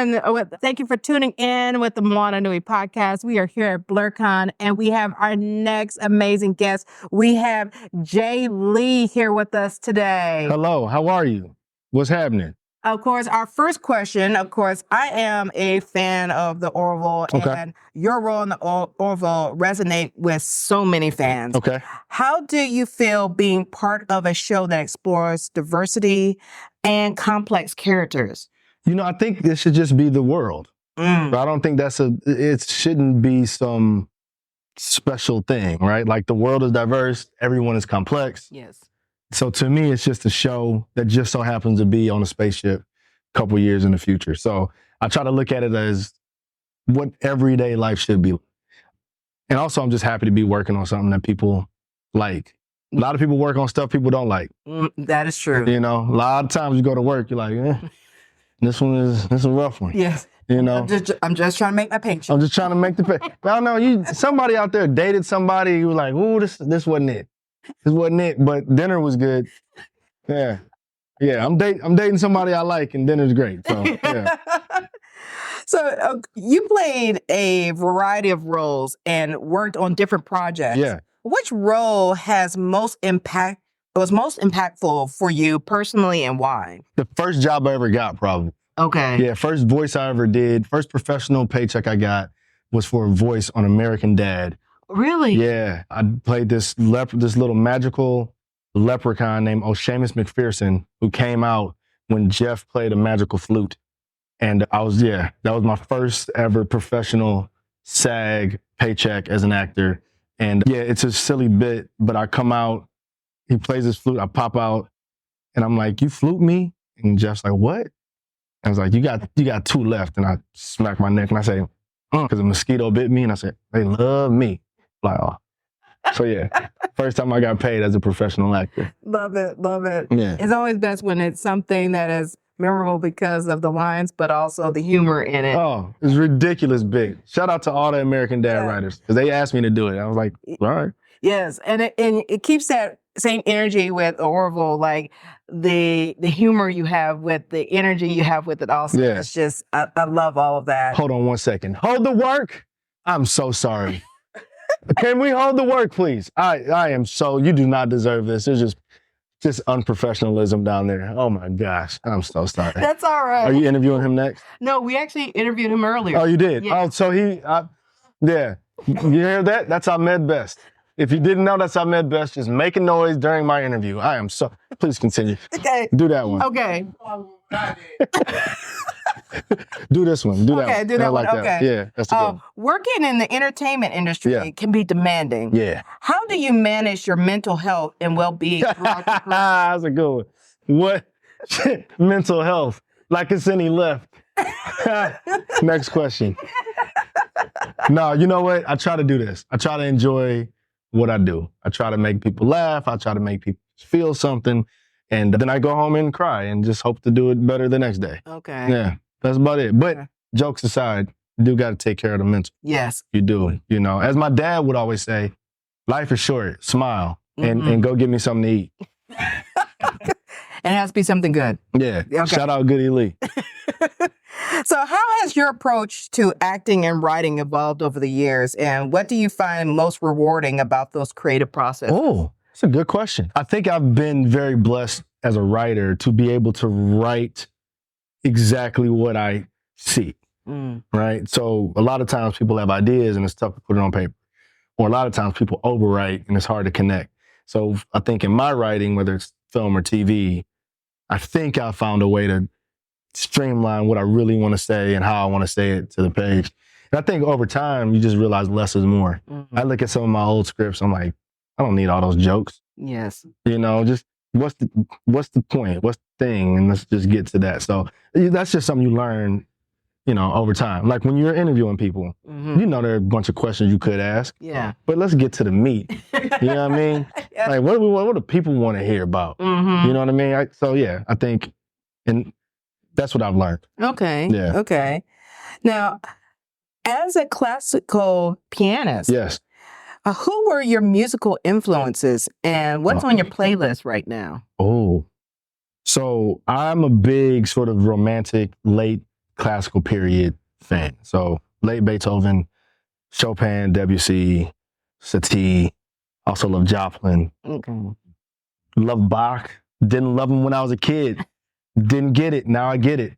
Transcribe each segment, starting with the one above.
everyone. Thank you for tuning in with the Moana Nui Podcast. We are here at BlerDCon, and we have our next amazing guest. We have Jay Lee here with us today. Hello, how are you? What's happening? Of course, our first question, I am a fan of the Orville, and your role in the Orville resonate with so many fans. Okay. How do you feel being part of a show that explores diversity and complex characters? I think this should just be the world. But I don't think it shouldn't be some special thing, right? Like the world is diverse, everyone is complex. Yes. So to me, it's just a show that just so happens to be on a spaceship a couple years in the future. So I try to look at it as what everyday life should be. And also, I'm just happy to be working on something that people like. A lot of people work on stuff people don't like. That is true. A lot of times you go to work, you're like, this is a rough one. Yes. I'm just trying to make my paycheck. I'm just trying to make the pay. But I know somebody out there dated somebody, you were like, ooh, this wasn't it. This wasn't it, but dinner was good. Yeah. I'm dating somebody I like, and dinner's great. So, yeah. So you played a variety of roles and worked on different projects. Yeah. Which role was most impactful for you personally, and why? The first job I ever got, probably. Okay. Yeah, first voice I ever did, first professional paycheck I got was for a voice on American Dad. Really? Yeah, I played this little magical leprechaun named Seamus McPherson, who came out when Jeff played a magical flute. And that was my first ever professional SAG paycheck as an actor. And yeah, it's a silly bit, but I come out, he plays his flute, I pop out, and I'm like, you flute me? And Jeff's like, what? I was like, you got two left. And I smack my neck and I say, because a mosquito bit me. And I said, they love me. Like, oh. So yeah, first time I got paid as a professional actor. Love it. Yeah. It's always best when it's something that is memorable because of the lines, but also the humor in it. Oh, it's ridiculous big. Shout out to all the American Dad writers, because they asked me to do it. I was like, all right. Yes, and it keeps that same energy with Orville, like the humor you have with the energy you have with it also. Yeah. It's just, I love all of that. Hold on 1 second. Hold the work. I'm so sorry. Can we hold the work, please? You do not deserve this. It's just unprofessionalism down there. Oh my gosh, I'm so sorry. That's all right. Are you interviewing him next? No, we actually interviewed him earlier. Oh, you did? Yeah. Oh, so yeah. You hear that? That's our med best. If you didn't know, that's our med best. Just make a noise during my interview. Please continue. Okay. Do that one. Okay. Do this one. Do that one. Okay, do that one. Like Okay. That. Yeah, that's a good one. Working in the entertainment industry can be demanding. Yeah. How do you manage your mental health and well-being throughout your career? That's a good one. What? Mental health. Like it's any left. Next question. No, you know what? I try to do this. I try to enjoy what I do. I try to make people laugh. I try to make people feel something. And then I go home and cry and just hope to do it better the next day. Okay. Yeah, that's about it. But jokes aside, you do got to take care of the mental. Yes. You do. As my dad would always say, life is short. Smile and go get me something to eat. It has to be something good. Yeah. Okay. Shout out Goody Lee. So how has your approach to acting and writing evolved over the years? And what do you find most rewarding about those creative processes? Oh, that's a good question. I think I've been very blessed as a writer to be able to write exactly what I see, right? So a lot of times people have ideas and it's tough to put it on paper. Or a lot of times people overwrite and it's hard to connect. So I think in my writing, whether it's film or TV, I think I found a way to streamline what I really want to say and how I want to say it to the page. And I think over time, you just realize less is more. I look at some of my old scripts, I'm like, I don't need all those jokes. Yes. Just what's the point? What's the thing? And let's just get to that. So that's just something you learn, over time. Like when you're interviewing people, there are a bunch of questions you could ask. Yeah. But let's get to the meat. You know what I mean? Yeah. Like what do people want to hear about? You know what I mean? I think, and that's what I've learned. Okay. Yeah. Okay. Now, as a classical pianist, Yes. Who were your musical influences and what's on your playlist right now? Oh, so I'm a big sort of romantic late classical period fan. So late Beethoven, Chopin, Debussy, Satie, also love Joplin. Okay. Love Bach. Didn't love him when I was a kid. Didn't get it. Now I get it.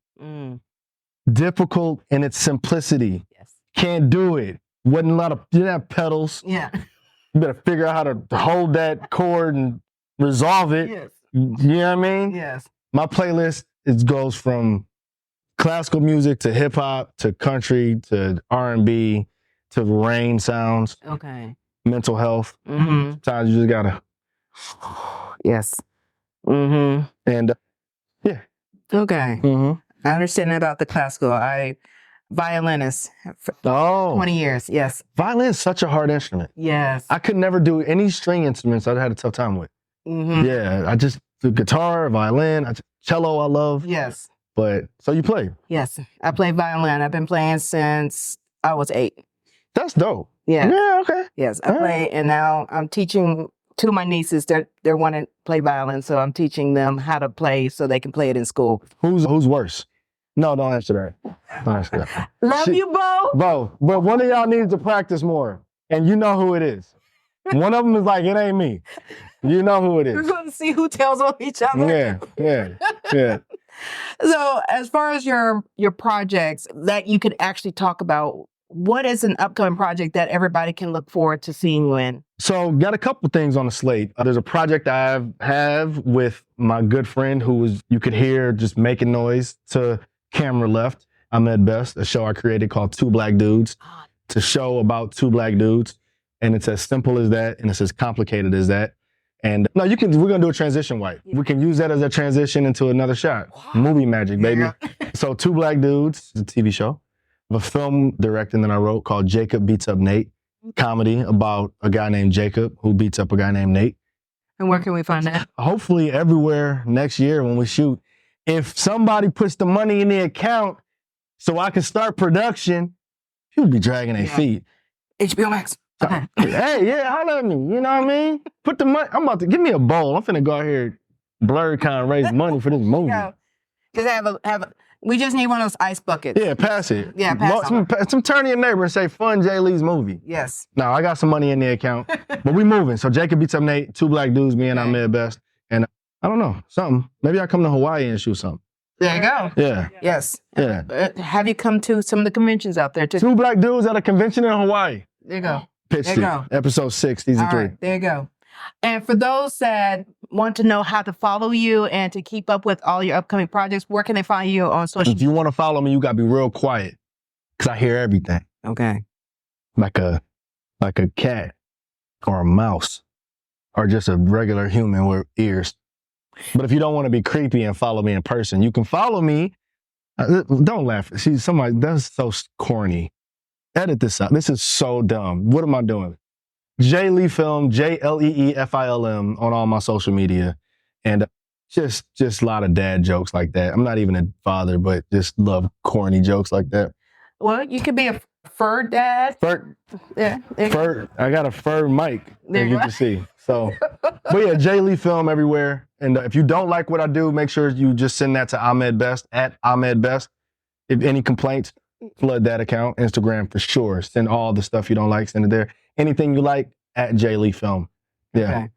Difficult in its simplicity. Yes. Can't do it. Wasn't a lot of, you didn't have pedals. Yeah. You better figure out how to hold that chord and resolve it. Yes. You know what I mean? Yes. My playlist, it goes from classical music to hip hop to country to R&B to rain sounds, Okay. mental health. Mm-hmm. Sometimes you just gotta. Yes. Mm-hmm. And yeah. Okay. Mm-hmm. I understand about the classical. Violinist for Oh, 20 years. Yes. violin is such a hard instrument. Yes. I could never do any string instruments. I'd had a tough time with. Mm-hmm. Yeah, I just do guitar, violin, cello. I love. Yes. But so you play? Yes. I play violin. I've been playing since I was 8. That's dope. Yeah. Yeah. Okay. Yes. I play, and now I'm teaching two of my nieces. They want to play violin, so I'm teaching them how to play so they can play it in school. Who's worse? No, don't answer that. Don't answer that. Love you, Bo. Bo, but one of y'all needs to practice more, and you know who it is. One of them is like, it ain't me. You know who it We're is. going to see who tells on each other. Yeah. So, as far as your projects that you could actually talk about, what is an upcoming project that everybody can look forward to seeing you in? So, got a couple things on the slate. There's a project I have with my good friend who was, you could hear just making noise to camera left. Ahmed Best, a show I created called Two Black Dudes. It's a show about two black dudes, and it's as simple as that, and it's as complicated as that. And no, we're gonna do a transition wipe. Yeah. We can use that as a transition into another shot. Wow. Movie magic, baby. Yeah. So Two Black Dudes, it's a TV show. I have a film directing that I wrote called Jacob Beats Up Nate. Comedy about a guy named Jacob who beats up a guy named Nate. And where can we find that? Hopefully everywhere next year when we shoot. If somebody puts the money in the account so I can start production, people be dragging their feet. HBO Max. Okay. Hey, yeah, holler at me. You know what I mean? Put the money. I'm about to give me a bowl. I'm finna go out here, BlerDCon, raise money for this movie. Yeah. Just we just need one of those ice buckets. Yeah, pass it. Yeah, pass it. Some turn to your neighbor and say, fund Jay Lee's movie. Yes. No, I got some money in the account, but we moving. So Jacob Beats Up Nate, Two Black Dudes, me and Ahmed Best. And I don't know, something. Maybe I come to Hawaii and shoot something. There you go. Yeah. Yes. Yeah. Have you come to some of the conventions out there too? Two Black Dudes at a convention in Hawaii. There you go. Pitched There you it. go. Episode 6, season 3. Right, there you go. And for those that want to know how to follow you and to keep up with all your upcoming projects, where can they find you on social If you want to follow me, you got to be real quiet because I hear everything. Okay. Like a cat or a mouse or just a regular human with ears. But if you don't want to be creepy and follow me in person, you can follow me. Don't laugh. See, somebody, that's so corny. Edit this out. This is so dumb. What am I doing? Jay Lee Film, JLEEFILM on all my social media. And just a lot of dad jokes like that. I'm not even a father, but just love corny jokes like that. Well, you could be a fur dad. Fur, Yeah. I got a fur mic, There as you you go. can see. So, but yeah, Jay Lee Film everywhere. And if you don't like what I do, make sure you just send that to Ahmed Best, at Ahmed Best. If any complaints, flood that account. Instagram for sure. Send all the stuff you don't like, send it there. Anything you like, at Jay Lee Film. Yeah. Okay.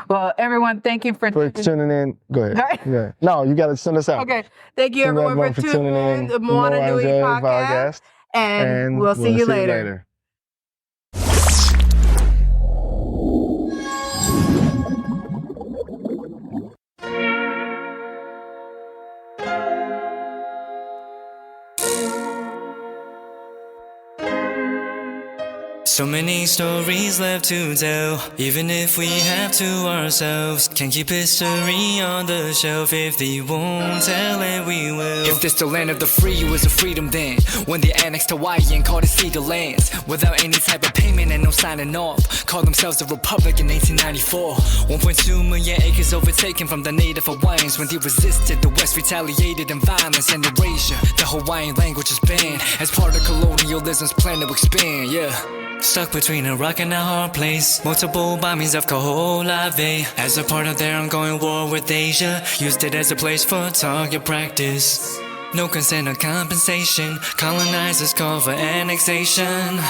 Well, everyone, thank you for tuning in. Go ahead. Right. Yeah. No, you got to send us out. Okay. Thank you, everyone, for tuning in to the Moana Nui Podcast. And we'll see you later. So many stories left to tell, even if we have to ourselves. Can't keep history on the shelf. If they won't tell it, we will. If this the land of the free, it was a freedom then. When they annexed Hawaii and called it cedar lands, without any type of payment and no signing off, called themselves a republic in 1894. 1.2 million acres overtaken from the native Hawaiians. When they resisted, the West retaliated in violence and erasure. The Hawaiian language is banned as part of colonialism's plan to expand, yeah. Stuck between a rock and a hard place. Multiple bombings of Kaho'olawe as a part of their ongoing war with Asia. Used it as a place for target practice. No consent or compensation. Colonizers call for annexation.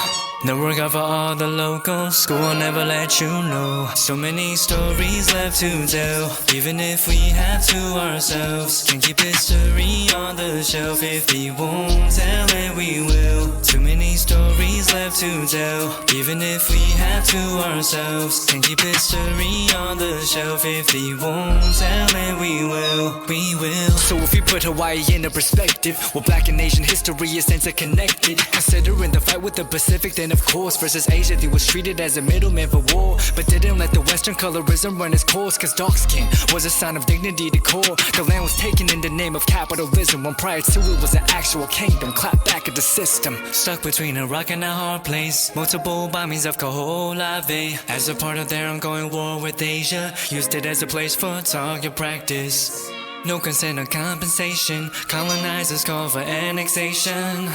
The work of all the locals. School will never let you know. So many stories left to tell. Even if we have to ourselves. Can keep history on the shelf. If we won't tell it, we will. Too many stories left to tell. Even if we have to ourselves. Can keep history on the shelf. If we won't tell it, we will. We will. So if we put Hawaii in a perspective, well, Black and Asian history is interconnected. Considering the fight with the Pacific, then of course versus Asia, they was treated as a middleman for war, but didn't let the Western colorism run its course. Cause dark skin was a sign of dignity to core. The land was taken in the name of capitalism, when prior to it was an actual kingdom. Clap back at the system. Stuck between a rock and a hard place. Multiple bombings of Kaho'olawe. As a part of their ongoing war with Asia, used it as a place for target practice. No consent or compensation. Colonizers call for annexation.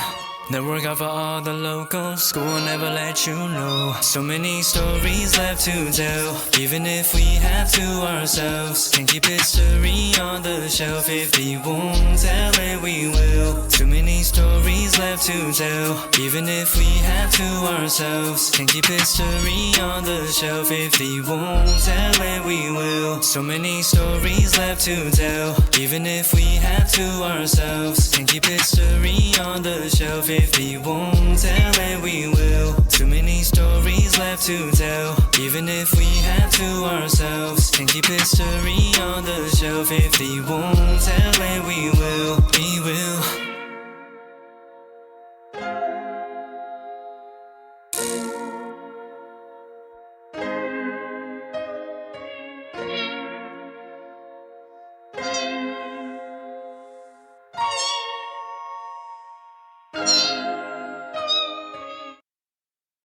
The work of all the locals. School will never let you know. So many stories left to tell. Even if we have to ourselves. Can keep history on the shelf. If we won't tell it, we will. Too many stories left to tell. Even if we have to ourselves. Can keep history on the shelf. If we won't tell it, we will. So many stories left to tell. Even if we have to ourselves. Can keep history on the shelf. If we won't tell it, we will. Too many stories left to tell. Even if we have to ourselves. Can keep history on the shelf. If we won't tell it, we will. We will.